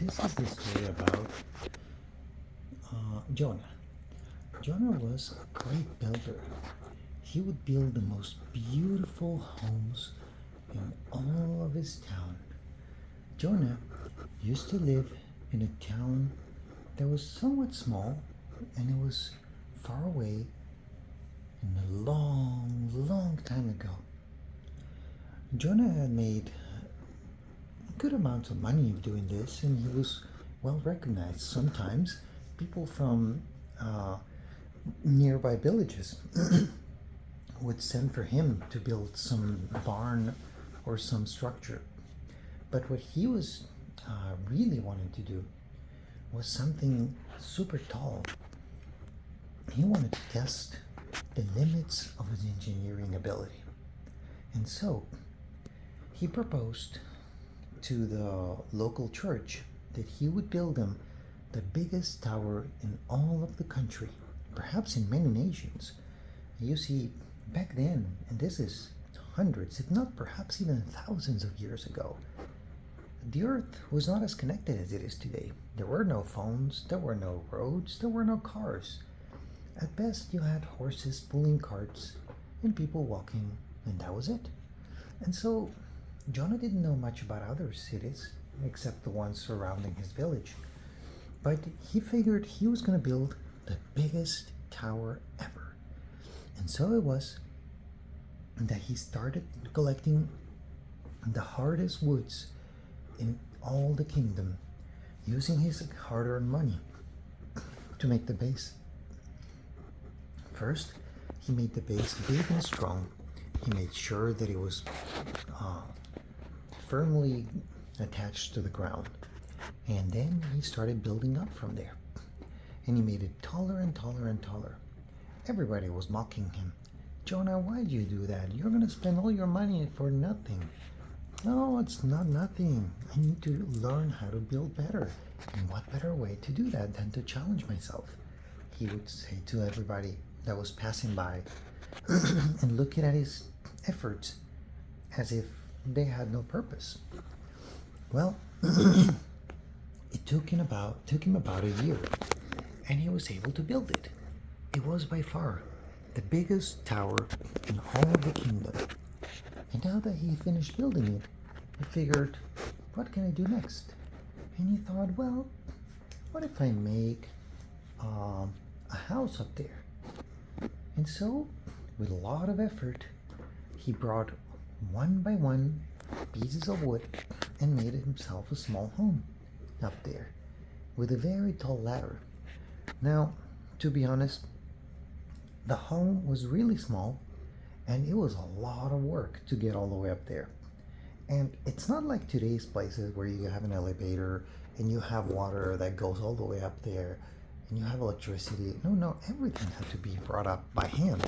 This is the story about Jonah. Jonah was a great builder. He would build the most beautiful homes in all of his town. Jonah used to live in a town that was somewhat small, and it was far away in a long, long time ago. Jonah had made good amounts of money doing this, and he was well recognized. Sometimes people from nearby villages would send for him to build some barn or some structure. But what he was really wanting to do was something super tall. He wanted to test the limits of his engineering ability. And so he proposed to the local church that he would build them the biggest tower in all of the country, perhaps in many nations. You see, back then, and this is hundreds, if not perhaps even thousands of years ago, the earth was not as connected as it is today. There were no phones, there were no roads, there were no cars. At best, you had horses pulling carts and people walking, and that was it. And so, Jonah didn't know much about other cities except the ones surrounding his village. But he figured he was going to build the biggest tower ever. And so it was that he started collecting the hardest woods in all the kingdom, using his hard-earned money to make the base. First, he made the base big and strong. He made sure that it was firmly attached to the ground. And then he started building up from there. And he made it taller and taller and taller. Everybody was mocking him. Jonah, why'd you do that? You're going to spend all your money for nothing. No, it's not nothing. I need to learn how to build better. And what better way to do that than to challenge myself? He would say to everybody that was passing by and looking at his efforts as if they had no purpose. Well, it took him about a year, and he was able to build it. It was by far the biggest tower in all of the kingdom. And now that he finished building it, he figured, what can I do next? And he thought, well, what if I make a house up there? And so, with a lot of effort, he brought one by one pieces of wood and made himself a small home up there with a very tall ladder. Now, to be honest, the home was really small, and it was a lot of work to get all the way up there. And it's not like today's places where you have an elevator and you have water that goes all the way up there and you have electricity. No, everything had to be brought up by hand.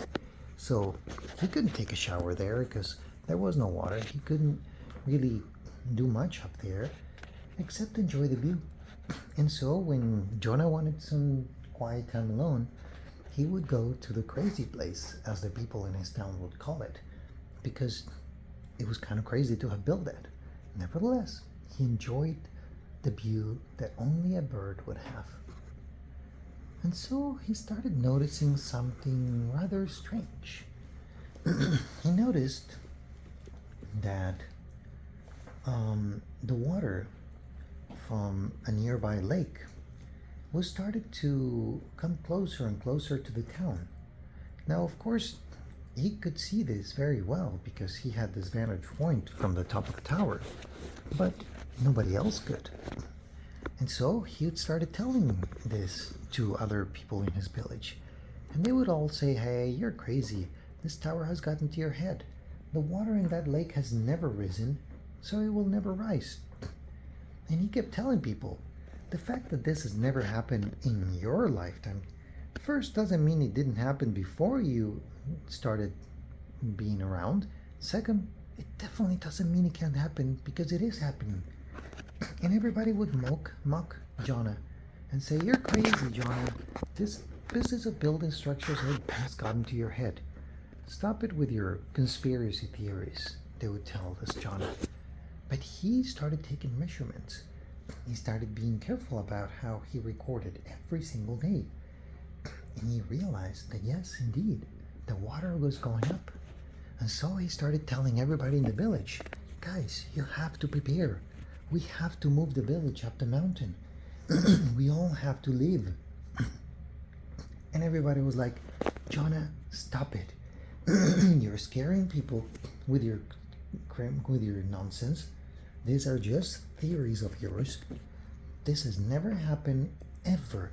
So he couldn't take a shower there because there was no water. He couldn't really do much up there except enjoy the view. And so when Jonah wanted some quiet time alone, he would go to the crazy place, as the people in his town would call it, because it was kind of crazy to have built that. Nevertheless, he enjoyed the view that only a bird would have. And so he started noticing something rather strange. He noticed that the water from a nearby lake was started to come closer and closer to the town. Now, of course, he could see this very well because he had this vantage point from the top of the tower, but nobody else could. And so he started telling this to other people in his village, and they would all say, hey, you're crazy. This tower has gotten to your head. The water in that lake has never risen, so it will never rise. And he kept telling people, the fact that this has never happened in your lifetime, first, doesn't mean it didn't happen before you started being around. Second, it definitely doesn't mean it can't happen because it is happening. And everybody would mock Jonah and say, you're crazy, Jonah. This business of building structures has gotten to your head. Stop it with your conspiracy theories, they would tell this Jonah. But he started taking measurements he started being careful about how he recorded every single day. And he realized that yes, indeed, the water was going up. And so he started telling everybody in the village, guys, you have to prepare. We have to move the village up the mountain. We all have to leave. And everybody was like, Jonah, stop it. You're scaring people with your nonsense. These are just theories of yours. This has never happened ever.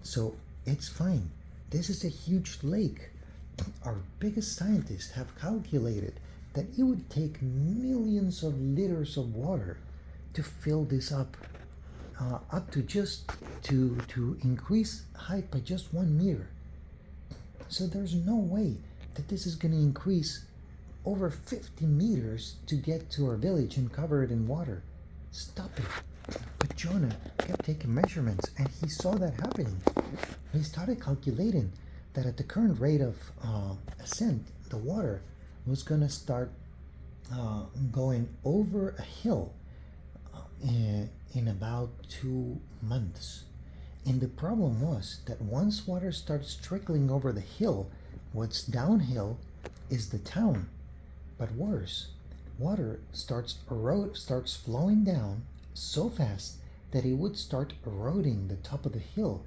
So it's fine. This is a huge lake. Our biggest scientists have calculated that it would take millions of liters of water to fill this up to just to increase height by just 1 meter. So there's no way that this is going to increase over 50 meters to get to our village and cover it in water. Stop it. But Jonah kept taking measurements and he saw that happening. He started calculating that at the current rate of ascent, the water was going to start going over a hill in about 2 months. And the problem was that once water starts trickling over the hill, what's downhill is the town. But worse, water starts flowing down so fast that it would start eroding the top of the hill,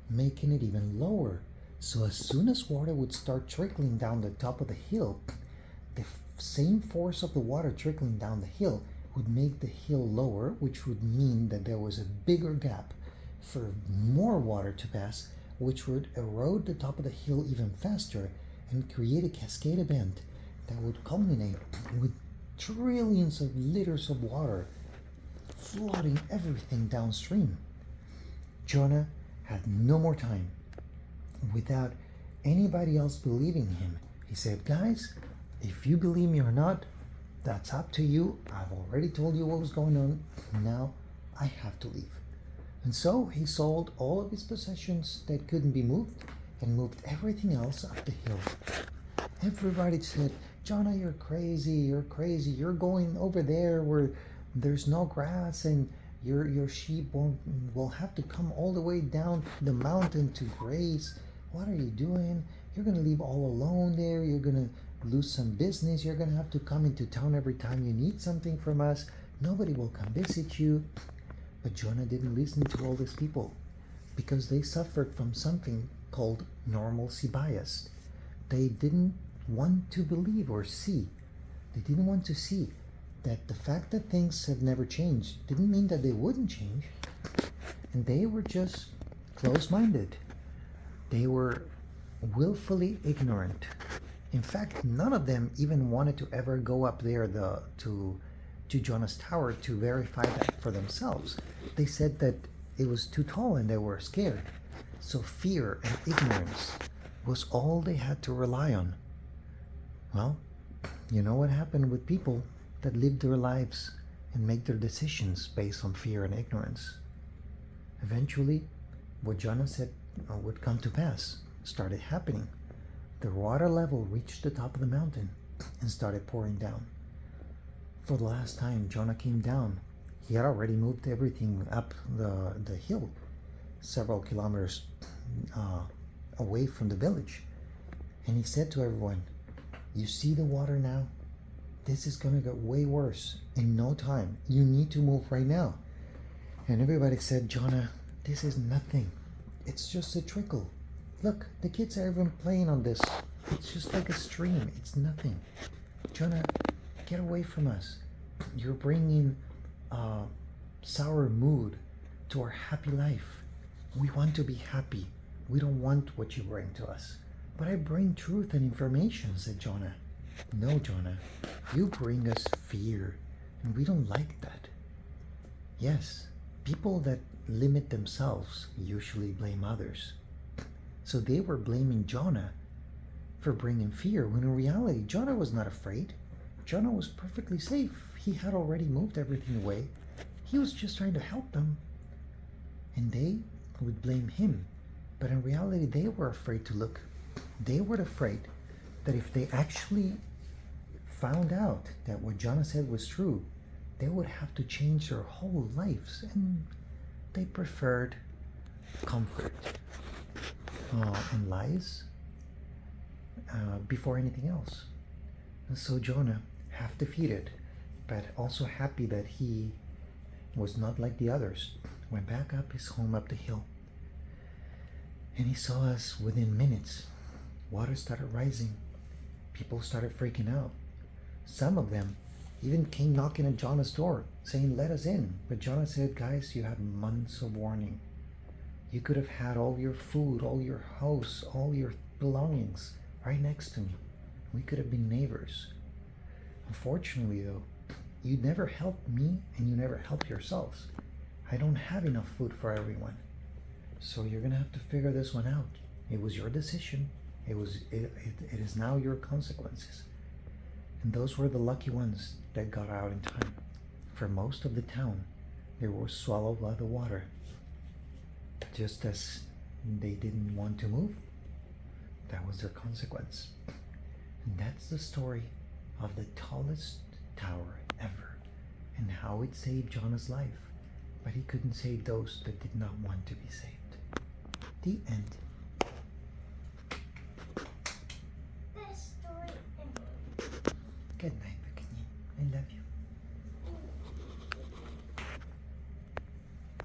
making it even lower. So as soon as water would start trickling down the top of the hill, the same force of the water trickling down the hill would make the hill lower, which would mean that there was a bigger gap for more water to pass, which would erode the top of the hill even faster and create a cascade event that would culminate with trillions of liters of water flooding everything downstream. Jonah had no more time. Without anybody else believing him, he said, guys, if you believe me or not, that's up to you. I've already told you what was going on. Now I have to leave. And so he sold all of his possessions that couldn't be moved and moved everything else up the hill. Everybody said, Jonah, you're crazy, you're going over there where there's no grass and your sheep will have to come all the way down the mountain to graze. What are you doing? You're going to leave all alone there. You're going to lose some business. You're going to have to come into town every time you need something from us. Nobody will come visit you. But Jonah didn't listen to all these people because they suffered from something called normalcy bias. They didn't want to believe or see. They didn't want to see that the fact that things have never changed didn't mean that they wouldn't change. And they were just closed-minded. They were willfully ignorant. In fact, none of them even wanted to ever go up there to Jonah's tower to verify that for themselves. They said that it was too tall and they were scared. So fear and ignorance was all they had to rely on. Well, you know what happened with people that live their lives and make their decisions based on fear and ignorance. Eventually, what Jonah said would come to pass started happening. The water level reached the top of the mountain and started pouring down. For the last time Jonah came down, he had already moved everything up the hill, several kilometers away from the village. And he said to everyone, you see the water now? This is going to get way worse in no time. You need to move right now. And everybody said, Jonah, this is nothing. It's just a trickle. Look, the kids are even playing on this. It's just like a stream. It's nothing. Jonah, get away from us. You're bringing sour mood to our happy life. We want to be happy. We don't want what you bring to us. But I bring truth and information, said Jonah. No, Jonah, you bring us fear, and we don't like that. Yes, people that limit themselves usually blame others. So they were blaming Jonah for bringing fear, when in reality, Jonah was not afraid. Jonah was perfectly safe. He had already moved everything away. He was just trying to help them. And they would blame him. But in reality, they were afraid to look. They were afraid that if they actually found out that what Jonah said was true, they would have to change their whole lives, and they preferred comfort and lies before anything else. And so Jonah, half defeated, but also happy that he was not like the others, went back up his home up the hill. And he saw us within minutes. Water started rising. People started freaking out. Some of them even came knocking at Jonah's door, saying, "Let us in." But Jonah said, "Guys, you have months of warning. You could have had all your food, all your house, all your belongings right next to me. We could have been neighbors. Unfortunately, though, you never helped me and you never helped yourselves. I don't have enough food for everyone. So you're going to have to figure this one out. It was your decision. It is now your consequences." And those were the lucky ones that got out in time. For most of the town, they were swallowed by the water. Just as they didn't want to move, that was their consequence. And that's the story of the tallest tower ever, and how it saved Jonah's life. But he couldn't save those that did not want to be saved. The end. Best story ever. Good night, Pequeñín. I love you.